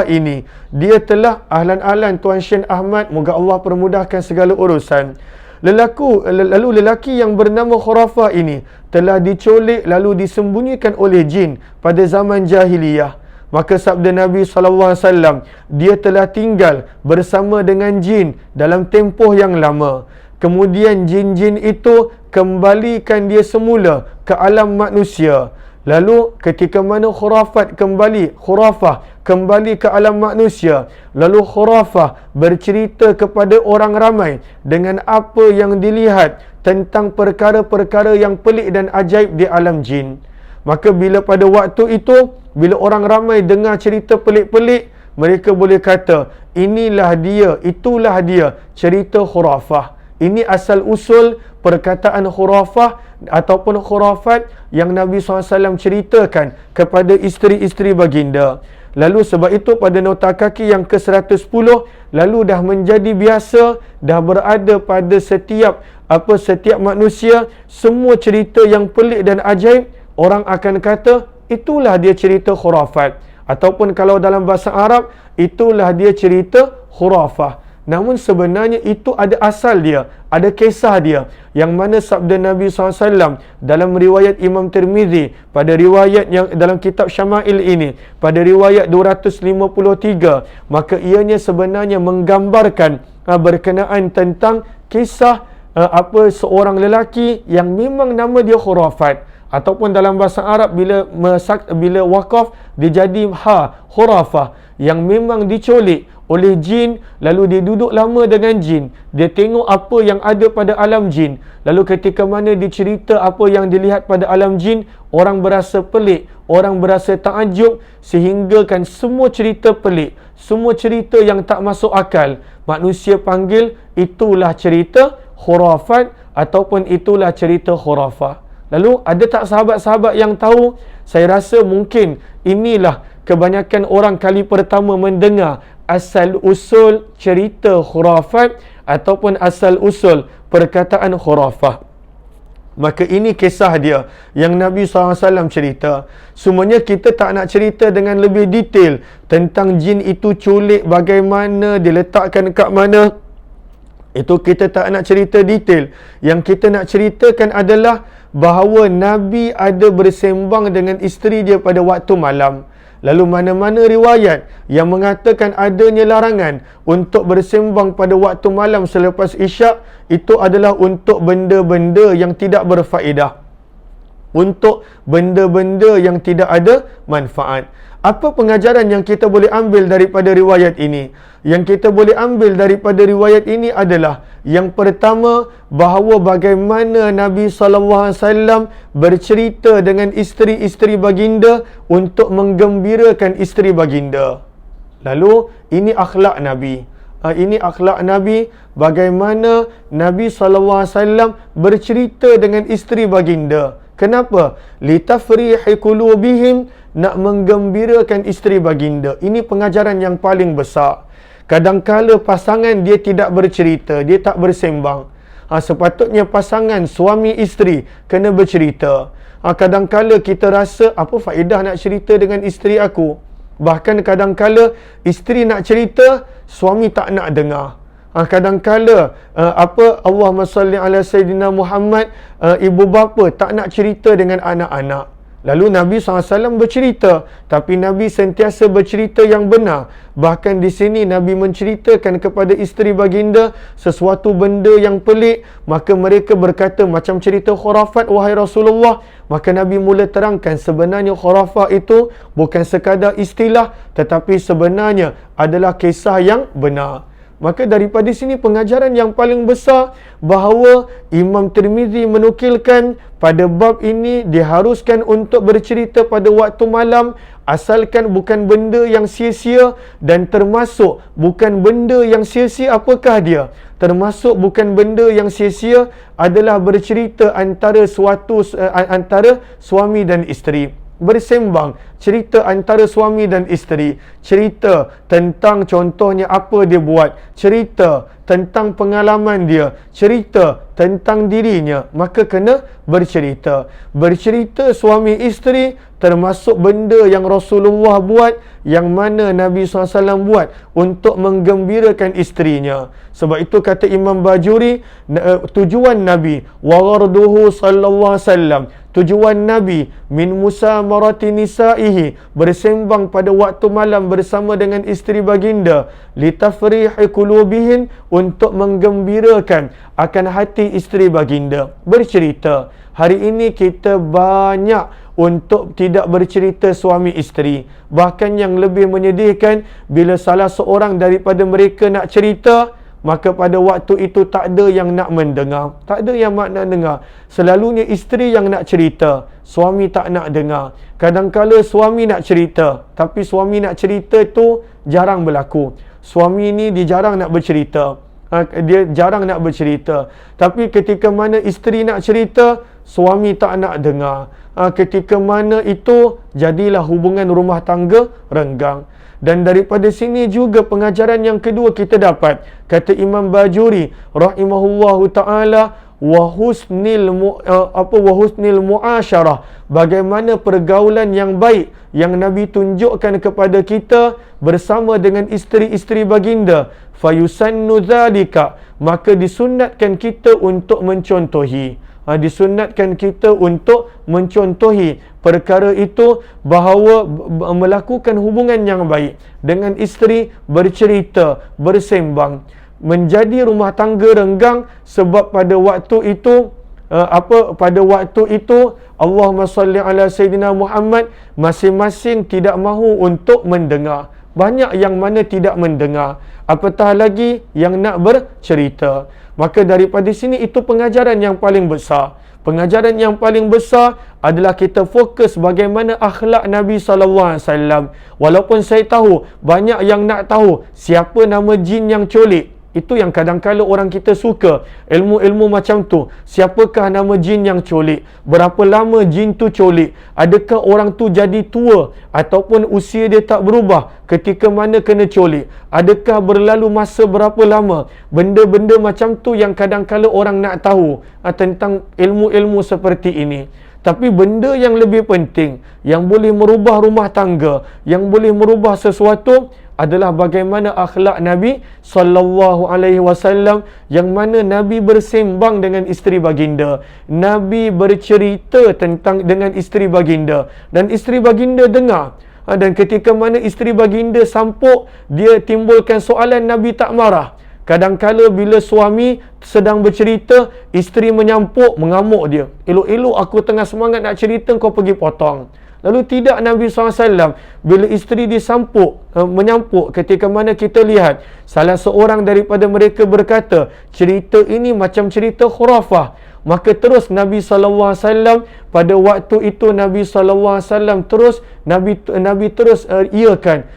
A: ini, dia telah ahlan-ahlan Tuan Syed Ahmad, moga Allah permudahkan segala urusan. Lalu lelaki yang bernama khurafah ini telah diculik lalu disembunyikan oleh jin pada zaman jahiliyah. Maka sabda Nabi SAW, dia telah tinggal bersama dengan jin dalam tempoh yang lama. Kemudian jin-jin itu kembalikan dia semula ke alam manusia. Lalu ketika mana khurafah kembali ke alam manusia, lalu khurafah bercerita kepada orang ramai dengan apa yang dilihat tentang perkara-perkara yang pelik dan ajaib di alam jin. Maka bila pada waktu itu, bila orang ramai dengar cerita pelik-pelik, mereka boleh kata, inilah dia, itulah dia, cerita khurafah. Ini asal usul perkataan khurafah ataupun khurafat yang Nabi SAW ceritakan kepada isteri-isteri baginda. Lalu sebab itu pada nota kaki yang ke-110, lalu dah menjadi biasa, dah berada pada setiap manusia, semua cerita yang pelik dan ajaib, orang akan kata, itulah dia cerita khurafat. Ataupun kalau dalam bahasa Arab, itulah dia cerita khurafah. Namun sebenarnya itu ada asal dia, ada kisah dia, yang mana sabda Nabi SAW dalam riwayat Imam Tirmizi, pada riwayat yang dalam kitab Syama'il ini, pada riwayat 253, maka ianya sebenarnya menggambarkan berkenaan tentang kisah seorang lelaki yang memang nama dia khurafat, ataupun dalam bahasa Arab bila wakaf dia jadi khurafah, yang memang diculik oleh jin, lalu dia duduk lama dengan jin, dia tengok apa yang ada pada alam jin, lalu ketika mana dia cerita apa yang dilihat pada alam jin, orang berasa pelik, orang berasa takjub, sehingga kan semua cerita pelik, semua cerita yang tak masuk akal, manusia panggil itulah cerita khurafat ataupun itulah cerita khurafah. Lalu ada tak sahabat-sahabat yang tahu? Saya rasa mungkin inilah kebanyakan orang kali pertama mendengar asal-usul cerita khurafat ataupun asal-usul perkataan khurafah. Maka ini kisah dia yang Nabi SAW cerita. Semuanya kita tak nak cerita dengan lebih detail tentang jin itu culik bagaimana, diletakkan kat mana. Itu kita tak nak cerita detail. Yang kita nak ceritakan adalah bahawa Nabi ada bersembang dengan isteri dia pada waktu malam. Lalu mana-mana riwayat yang mengatakan adanya larangan untuk bersembang pada waktu malam selepas isyak, itu adalah untuk benda-benda yang tidak berfaedah, untuk benda-benda yang tidak ada manfaat. Apa pengajaran yang kita boleh ambil daripada riwayat ini? Yang kita boleh ambil daripada riwayat ini adalah, yang pertama, bahawa bagaimana Nabi SAW bercerita dengan isteri-isteri baginda untuk menggembirakan isteri baginda. Lalu ini akhlak Nabi. Ini akhlak Nabi, bagaimana Nabi SAW bercerita dengan isteri baginda. Kenapa? Litafrihi qulubihim, nak menggembirakan isteri baginda. Ini pengajaran yang paling besar. Kadangkala pasangan dia tidak bercerita, dia tak bersembang. Sepatutnya pasangan suami isteri kena bercerita. Kadangkala kita rasa, apa faedah nak cerita dengan isteri aku? Bahkan kadangkala isteri nak cerita, suami tak nak dengar. Kadangkala Allahumma salli ala Sayyidina Muhammad, ibu bapa tak nak cerita dengan anak-anak. Lalu Nabi SAW bercerita, tapi Nabi sentiasa bercerita yang benar. Bahkan di sini Nabi menceritakan kepada isteri baginda sesuatu benda yang pelik, maka mereka berkata macam cerita khurafat wahai Rasulullah. Maka Nabi mula terangkan sebenarnya khurafat itu bukan sekadar istilah, tetapi sebenarnya adalah kisah yang benar. Maka daripada sini pengajaran yang paling besar bahawa Imam Tirmizi menukilkan pada bab ini diharuskan untuk bercerita pada waktu malam, asalkan bukan benda yang sia-sia, dan termasuk bukan benda yang sia-sia apakah dia? Termasuk bukan benda yang sia-sia adalah bercerita antara suami dan isteri. Bersembang, cerita antara suami dan isteri, cerita tentang contohnya apa dia buat, cerita tentang pengalaman dia, cerita tentang dirinya, maka kena bercerita. Bercerita suami isteri termasuk benda yang Rasulullah buat, yang mana Nabi SAW buat untuk menggembirakan isterinya. Sebab itu kata Imam Bajuri, tujuan Nabi wa gharduhu sallallahu alaihi wasallam, tujuan Nabi min musamarati nisaihi, bersembang pada waktu malam bersama dengan isteri baginda, litafrihi qulubihin, untuk menggembirakan akan hati isteri baginda. Bercerita. Hari ini kita banyak untuk tidak bercerita suami isteri. Bahkan yang lebih menyedihkan, bila salah seorang daripada mereka nak cerita, maka pada waktu itu tak ada yang nak mendengar, tak ada yang nak dengar. Selalunya isteri yang nak cerita, suami tak nak dengar. Kadangkala suami nak cerita, tapi suami nak cerita tu jarang berlaku. Suami ni dia jarang nak bercerita, dia jarang nak bercerita. Tapi ketika mana isteri nak cerita, suami tak nak dengar. Ketika mana itu, jadilah hubungan rumah tangga renggang. Dan daripada sini juga pengajaran yang kedua kita dapat. Kata Imam Bajuri rahimahullahu ta'ala, wa husnil muasyarah, bagaimana pergaulan yang baik yang Nabi tunjukkan kepada kita bersama dengan isteri-isteri baginda. Fayusannu dzalika, maka disunatkan kita untuk mencontohi. Disunatkan kita untuk mencontohi perkara itu, bahawa melakukan hubungan yang baik dengan isteri, bercerita, bersembang, menjadi rumah tangga renggang. Sebab pada waktu itu Allahumma salli ala Sayyidina Muhammad, masing-masing tidak mahu untuk mendengar. Banyak yang mana tidak mendengar, apatah lagi yang nak bercerita. Maka daripada sini itu pengajaran yang paling besar. Pengajaran yang paling besar adalah kita fokus bagaimana akhlak Nabi SAW. Walaupun saya tahu banyak yang nak tahu siapa nama jin yang colik. Itu yang kadang-kadang orang kita suka, ilmu-ilmu macam tu. Siapakah nama jin yang colik? Berapa lama jin tu colik? Adakah orang tu jadi tua ataupun usia dia tak berubah ketika mana kena colik? Adakah berlalu masa berapa lama? Benda-benda macam tu yang kadang-kadang orang nak tahu tentang ilmu-ilmu seperti ini. Tapi benda yang lebih penting, yang boleh merubah rumah tangga, yang boleh merubah sesuatu, adalah bagaimana akhlak Nabi SAW, yang mana Nabi bersembang dengan isteri baginda. Nabi bercerita dengan isteri baginda, dan isteri baginda dengar. Dan ketika mana isteri baginda sampuk, dia timbulkan soalan, Nabi tak marah. Kadang-kala bila suami sedang bercerita, isteri menyampuk, mengamuk dia. Elok-elok aku tengah semangat nak cerita, kau pergi potong. Lalu tidak Nabi SAW, bila isteri menyampuk, ketika mana kita lihat salah seorang daripada mereka berkata, cerita ini macam cerita khurafah. Maka terus Nabi SAW, pada waktu itu Nabi SAW terus, Nabi terus iakan.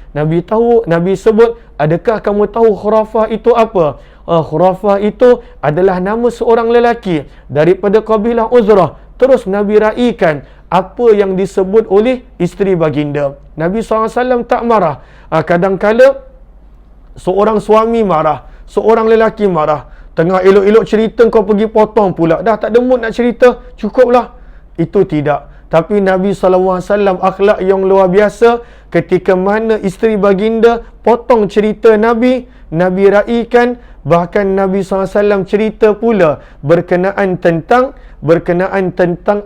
A: Nabi sebut, adakah kamu tahu khurafah itu apa? Khurafah itu adalah nama seorang lelaki daripada kabilah Uzrah. Terus Nabi raikan apa yang disebut oleh isteri baginda. Nabi SAW tak marah. Kadang-kala seorang suami marah, seorang lelaki marah. Tengah elok-elok cerita, kau pergi potong pula. Dah tak ada mood nak cerita, cukuplah. Itu tidak. Tapi Nabi SAW akhlak yang luar biasa. Ketika mana isteri baginda potong cerita Nabi raikan. Bahkan Nabi SAW cerita pula berkenaan tentang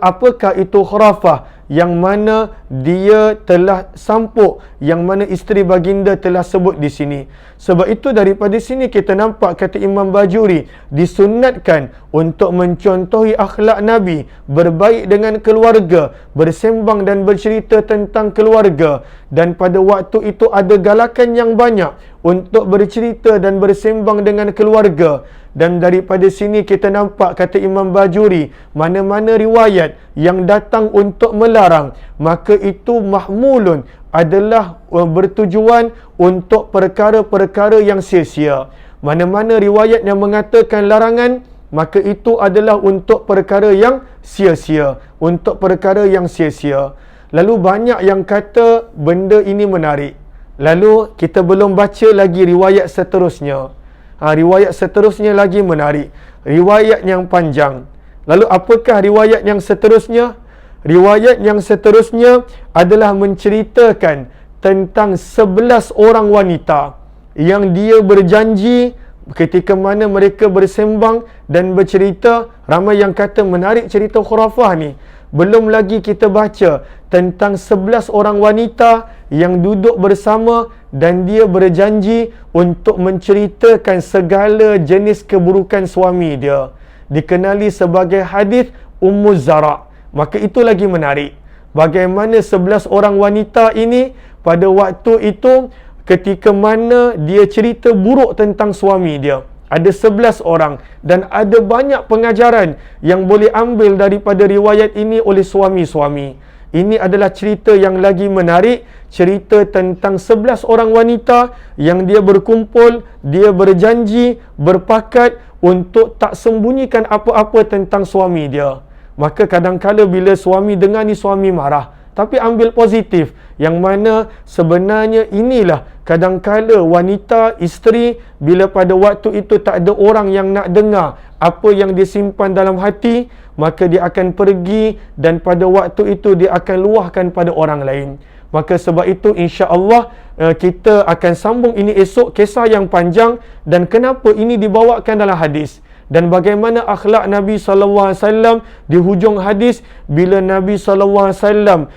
A: apakah itu khurafah, yang mana dia telah sampuk, yang mana isteri baginda telah sebut di sini. Sebab itu daripada sini kita nampak, kata Imam Bajuri, disunatkan untuk mencontohi akhlak Nabi, berbaik dengan keluarga, bersembang dan bercerita tentang keluarga. Dan pada waktu itu ada galakan yang banyak untuk bercerita dan bersembang dengan keluarga. Dan daripada sini kita nampak, kata Imam Bajuri, mana-mana riwayat yang datang untuk melarang, maka itu mahmulun, adalah bertujuan untuk perkara-perkara yang sia-sia. Mana-mana riwayat yang mengatakan larangan, maka itu adalah untuk perkara yang sia-sia, untuk perkara yang sia-sia. Lalu banyak yang kata benda ini menarik. Lalu kita belum baca lagi riwayat seterusnya. Riwayat seterusnya lagi menarik. Riwayat yang panjang. Lalu apakah riwayat yang seterusnya? Riwayat yang seterusnya adalah menceritakan tentang 11 orang wanita yang dia berjanji ketika mana mereka bersembang dan bercerita. Ramai yang kata menarik cerita khurafah ni. Belum lagi kita baca tentang 11 orang wanita yang duduk bersama dan dia berjanji untuk menceritakan segala jenis keburukan suami dia. Dikenali sebagai hadis Ummu Zara. Maka itu lagi menarik. Bagaimana 11 orang wanita ini pada waktu itu ketika mana dia cerita buruk tentang suami dia. Ada 11 orang dan ada banyak pengajaran yang boleh ambil daripada riwayat ini oleh suami-suami. Ini adalah cerita yang lagi menarik, cerita tentang 11 orang wanita yang dia berkumpul, dia berjanji, berpakat untuk tak sembunyikan apa-apa tentang suami dia. Maka kadang-kala bila suami dengar ni, suami marah. Tapi ambil positif. yang mana sebenarnya inilah kadangkala wanita, isteri, bila pada waktu itu tak ada orang yang nak dengar apa yang dia simpan dalam hati, maka dia akan pergi dan pada waktu itu dia akan luahkan pada orang lain. Maka sebab itu insya-Allah kita akan sambung ini esok, kisah yang panjang dan kenapa ini dibawakan dalam hadis. Dan bagaimana akhlak Nabi SAW di hujung hadis bila Nabi SAW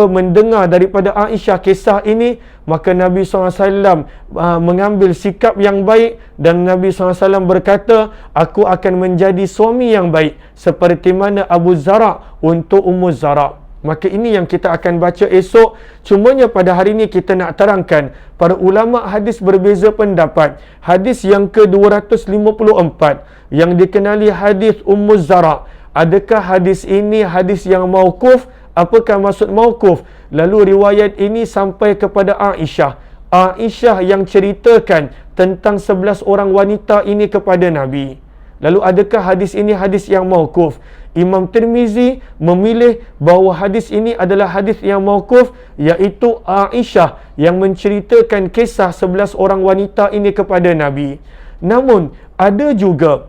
A: mendengar daripada Aisyah kisah ini, maka Nabi SAW mengambil sikap yang baik dan Nabi SAW berkata, aku akan menjadi suami yang baik seperti mana Abu Zara untuk Ummu Zara. Maka ini yang kita akan baca esok. Cumanya pada hari ini kita nak terangkan, para ulama hadis berbeza pendapat. Hadis yang ke-254 yang dikenali hadis Ummu Zara, adakah hadis ini hadis yang mauquf? Apakah maksud mauquf? Lalu riwayat ini sampai kepada Aisyah. Aisyah yang ceritakan tentang 11 orang wanita ini kepada Nabi. Lalu adakah hadis ini hadis yang mauquf? Imam Tirmizi memilih bahawa hadis ini adalah hadis yang mauquf, iaitu Aisyah yang menceritakan kisah 11 orang wanita ini kepada Nabi. Namun ada juga,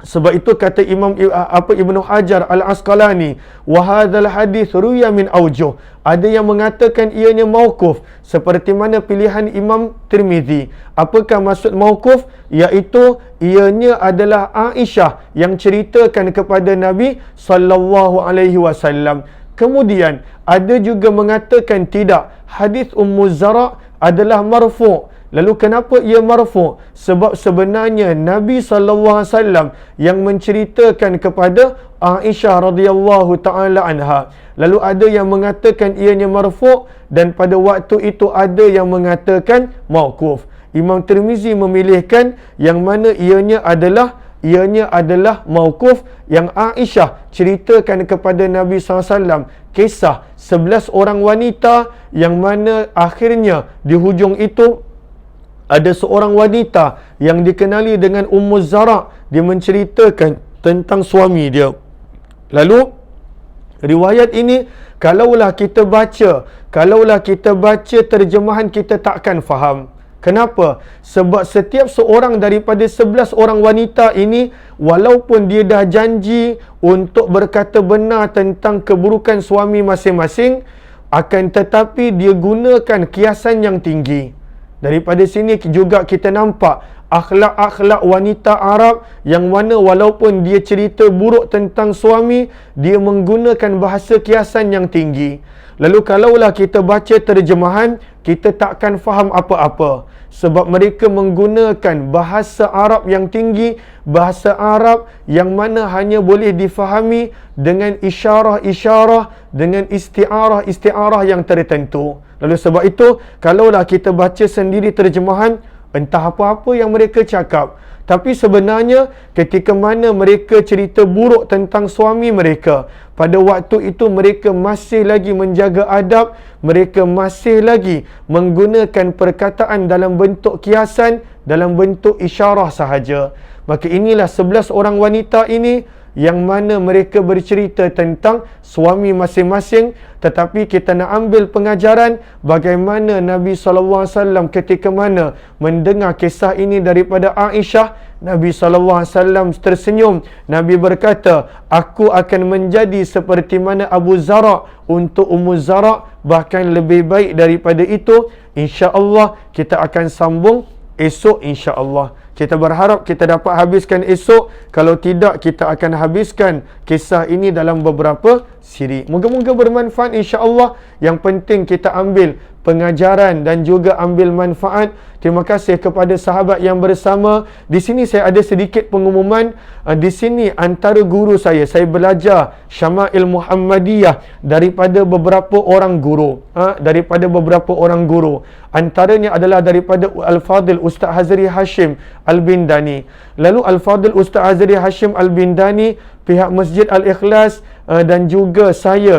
A: sebab itu kata Imam Ibnu Hajar Al-Asqalani, wa hadzal hadis ruya min aujuh, ada yang mengatakan ianya mauquf seperti mana pilihan Imam Tirmizi. Apakah maksud mauquf? Iaitu ianya adalah Aisyah yang ceritakan kepada Nabi sallallahu alaihi wasallam. Kemudian ada juga mengatakan tidak, hadis Ummu Zara adalah marfu'. Lalu kenapa ia marfu'? Sebab sebenarnya Nabi SAW yang menceritakan kepada Aisyah radhiyallahu taala anha. Lalu ada yang mengatakan ianya marfu' dan pada waktu itu ada yang mengatakan mauquf. Imam Tirmizi memilihkan yang mana ianya adalah mauquf, yang Aisyah ceritakan kepada Nabi SAW kisah 11 orang wanita yang mana akhirnya di hujung itu ada seorang wanita yang dikenali dengan Ummu Zara, dia menceritakan tentang suami dia. Lalu riwayat ini kalaulah kita baca terjemahan kita takkan faham. Kenapa? Sebab setiap seorang daripada 11 orang wanita ini, walaupun dia dah janji untuk berkata benar tentang keburukan suami masing-masing, akan tetapi dia gunakan kiasan yang tinggi. Daripada sini juga kita nampak akhlak-akhlak wanita Arab yang mana walaupun dia cerita buruk tentang suami, dia menggunakan bahasa kiasan yang tinggi. Lalu kalaulah kita baca terjemahan, kita takkan faham apa-apa. Sebab mereka menggunakan bahasa Arab yang tinggi, bahasa Arab yang mana hanya boleh difahami dengan isyarah-isyarah, dengan isti'arah-isti'arah yang tertentu. Lalu sebab itu, kalaulah kita baca sendiri terjemahan, entah apa-apa yang mereka cakap. Tapi sebenarnya ketika mana mereka cerita buruk tentang suami mereka, pada waktu itu mereka masih lagi menjaga adab, mereka masih lagi menggunakan perkataan dalam bentuk kiasan, dalam bentuk isyarah sahaja. Maka inilah 11 orang wanita ini yang mana mereka bercerita tentang suami masing-masing, tetapi kita nak ambil pengajaran bagaimana Nabi SAW ketika mana mendengar kisah ini daripada Aisyah, Nabi SAW tersenyum. Nabi berkata, aku akan menjadi seperti mana Abu Zara untuk Ummu Zara, bahkan lebih baik daripada itu. InsyaAllah kita akan sambung esok insya-Allah. Kita berharap kita dapat habiskan esok. Kalau tidak, kita akan habiskan kisah ini dalam beberapa siri. Moga-moga bermanfaat insya-Allah. Yang penting kita ambil pengajaran dan juga ambil manfaat. Terima kasih kepada sahabat yang bersama. Di sini saya ada sedikit pengumuman. Di sini antara guru saya belajar Syama'il Muhammadiyah daripada beberapa orang guru. Antaranya adalah daripada Al-Fadil Ustaz Hazri Hashim Al-Bindani. Lalu Al-Fadil Ustaz Hazri Hashim Al-Bindani, pihak Masjid Al-Ikhlas dan juga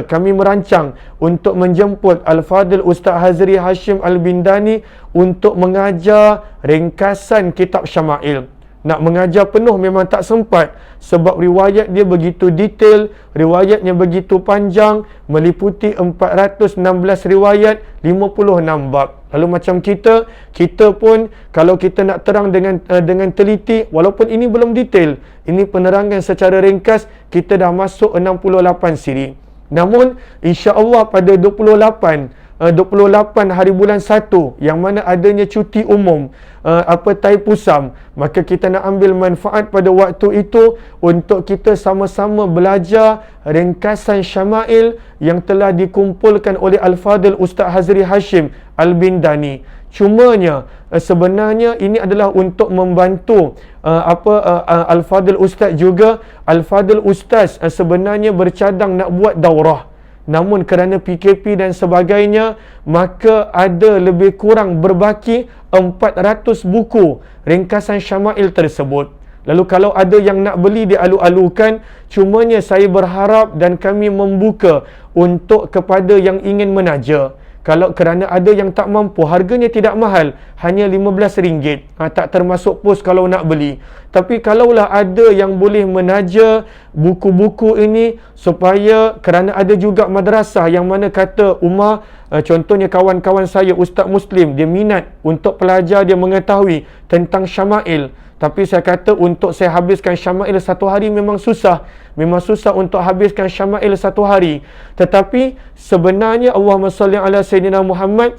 A: kami merancang untuk menjemput Al-Fadil Ustaz Hazri Hashim Al-Bindani untuk mengajar ringkasan kitab Syama'il. nak mengajar penuh memang tak sempat, sebab riwayat dia begitu detail, riwayatnya begitu panjang, meliputi 416 riwayat, 56 bab. Lalu macam kita pun kalau kita nak terang dengan teliti, walaupun ini belum detail, ini penerangan secara ringkas, kita dah masuk 68 siri. Namun insya-Allah pada 28 hari bulan 1 yang mana adanya cuti umum Taipusam, maka kita nak ambil manfaat pada waktu itu untuk kita sama-sama belajar ringkasan syama'il yang telah dikumpulkan oleh Al-Fadhil Ustaz Hazri Hashim Al-Bindani. Cumanya sebenarnya ini adalah untuk membantu Al-Fadhil Ustaz juga. Al-Fadhil Ustaz sebenarnya bercadang nak buat daurah, namun kerana PKP dan sebagainya, maka ada lebih kurang berbaki 400 buku ringkasan syama'il tersebut. Lalu kalau ada yang nak beli, dialu-alukan. Cumanya saya berharap dan kami membuka untuk kepada yang ingin menaja. Kalau kerana ada yang tak mampu, harganya tidak mahal, hanya RM15, tak termasuk pos kalau nak beli. Tapi kalaulah ada yang boleh menaja buku-buku ini, supaya kerana ada juga madrasah yang mana kata Umar, contohnya kawan-kawan saya Ustaz Muslim, dia minat untuk pelajar, dia mengetahui tentang syama'il. Tapi saya kata untuk saya habiskan syama'il satu hari memang susah. Memang susah untuk habiskan syama'il satu hari. Tetapi sebenarnya Allahumma salli ala Sayyidina Muhammad,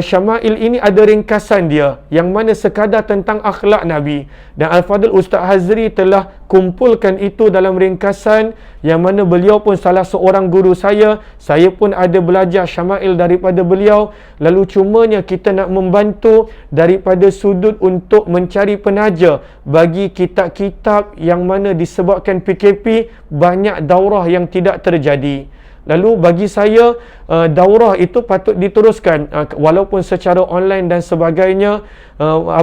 A: syama'il ini ada ringkasan dia, yang mana sekadar tentang akhlak Nabi. Dan Al-Fadhil Ustaz Hazri telah kumpulkan itu dalam ringkasan, yang mana beliau pun salah seorang guru saya pun ada belajar syama'il daripada beliau. Lalu cumanya kita nak membantu daripada sudut untuk mencari penaja bagi kitab-kitab yang mana disebabkan PKP banyak daurah yang tidak terjadi. Lalu bagi saya, daurah itu patut diteruskan walaupun secara online dan sebagainya.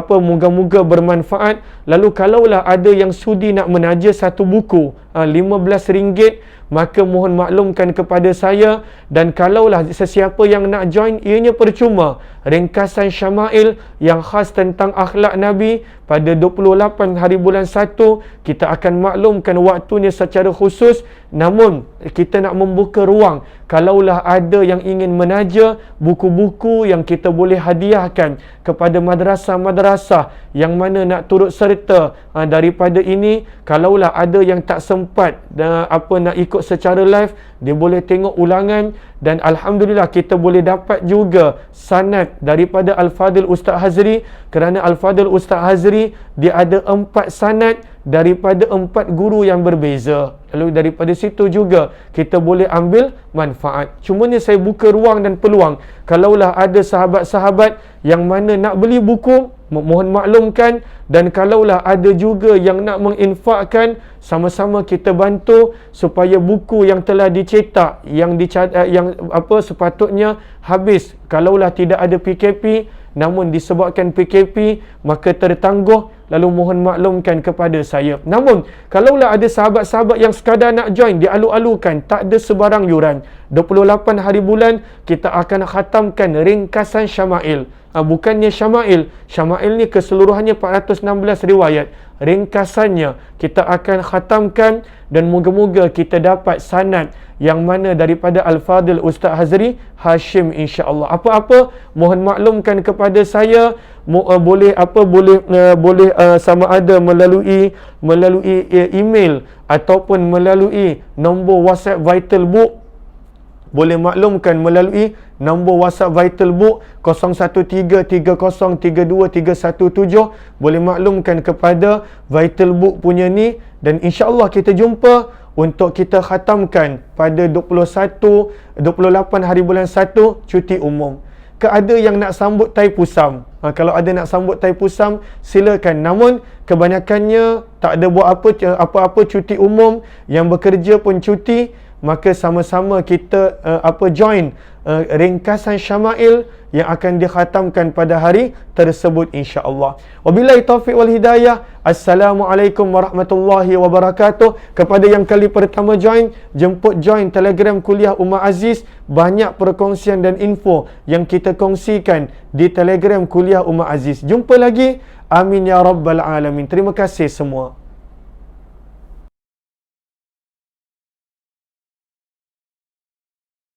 A: Moga-moga bermanfaat. Lalu kalaulah ada yang sudi nak menaja satu buku RM15, maka mohon maklumkan kepada saya. Dan kalaulah sesiapa yang nak join, ianya percuma. Ringkasan syama'il yang khas tentang akhlak Nabi pada 28 hari bulan 1, kita akan maklumkan waktunya secara khusus. Namun kita nak membuka ruang, kalaulah ada yang ingin menaja buku-buku yang kita boleh hadiahkan kepada madrasah-madrasah yang mana nak turut serta daripada ini. Kalaulah ada yang tak sempat nak ikut secara live, dia boleh tengok ulangan. Dan Alhamdulillah kita boleh dapat juga sanad daripada Al-Fadhil Ustaz Hazri, kerana Al-Fadhil Ustaz Hazri dia ada 4 sanad daripada 4 guru yang berbeza. Lalu daripada situ juga kita boleh ambil manfaat. Cumanya saya buka ruang dan peluang, kalaulah ada sahabat-sahabat yang mana nak beli buku, mohon maklumkan. Dan kalaulah ada juga yang nak menginfakkan, sama-sama kita bantu supaya buku yang telah dicetak, yang sepatutnya habis kalaulah tidak ada PKP, namun disebabkan PKP maka tertangguh. Lalu mohon maklumkan kepada saya. Namun kalaulah ada sahabat-sahabat yang sekadar nak join, dialu-alukan, tak ada sebarang yuran, 28 hari bulan kita akan khatamkan ringkasan syama'il. Bukannya syama'il ni keseluruhannya 416 riwayat. Ringkasannya kita akan khatamkan, dan moga-moga kita dapat sanad yang mana daripada Al-Fadhil Ustaz Hazri Hashim, insya-Allah. Apa-apa mohon maklumkan kepada saya, boleh sama ada melalui email ataupun melalui nombor WhatsApp Vital Book. Boleh maklumkan melalui nombor WhatsApp Vital Book 0133032317. Boleh maklumkan kepada Vital Book punya ni, dan insya-Allah kita jumpa untuk kita khatamkan pada 28 hari bulan 1 cuti umum. Ada yang nak sambut Taipusam, kalau ada nak sambut Taipusam silakan. Namun kebanyakannya tak ada buat apa-apa cuti umum, yang bekerja pun cuti. maka sama-sama kita join ringkasan syama'il yang akan dikhatamkan pada hari tersebut insya-Allah. Wabillahi taufiq wal hidayah. Assalamualaikum warahmatullahi wabarakatuh. Kepada yang kali pertama join, jemput join Telegram Kuliah Ummah Aziz. Banyak perkongsian dan info yang kita kongsikan di Telegram Kuliah Ummah Aziz. Jumpa lagi. Amin ya rabbal alamin. Terima kasih semua.